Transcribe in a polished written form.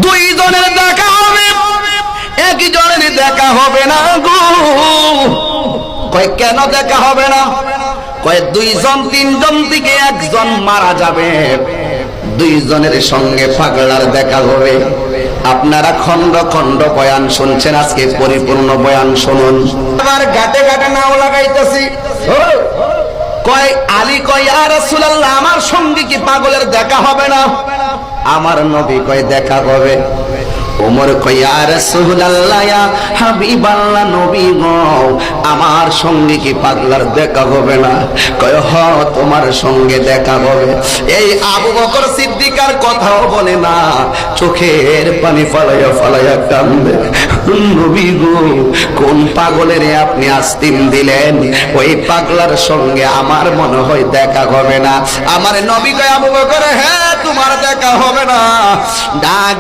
দুইজনের দেখা হবে, একজনের দেখা হবে না গো। কয় কেন দেখা হবে না? কয় দুইজন তিনজন থেকে একজন মারা যাবে, দুইজনের সঙ্গে পাগলার দেখা হবে। আপনারা খন্ড খন্ড বয়ান শুনছেন, আজকে পরিপূর্ণ বয়ান শুনুন। আবার ঘাটে ঘাটে নাও লাগাইতেছি। কয় আলী কয় ইয়া রাসূলুল্লাহ, আমার সঙ্গে কি পাগলের দেখা হবে না? আমার নবী কয় দেখা হবে। ওমর কয় ইয়া রাসূলুল্লাহ ইয়া হাবিবাল্লাহ, নবী গো আমার সঙ্গে কি পাগলার দেখা হবে না? কয় হ, তোমার সঙ্গে দেখা হবে। এই আবু বকর সিদ্দিকার কথাও বলে না, চোখের পানি ফালাইয়া ফালাইয়া কান্দে। নবী গো, কোন পাগলের আপনি আস্তিম দিলেন? ওই পাগলার সঙ্গে আমার মনে হয় দেখা হবে না। আমার নবী কয় আবু বকর, হ্যাঁ তোমার দেখা হবে না। ডাক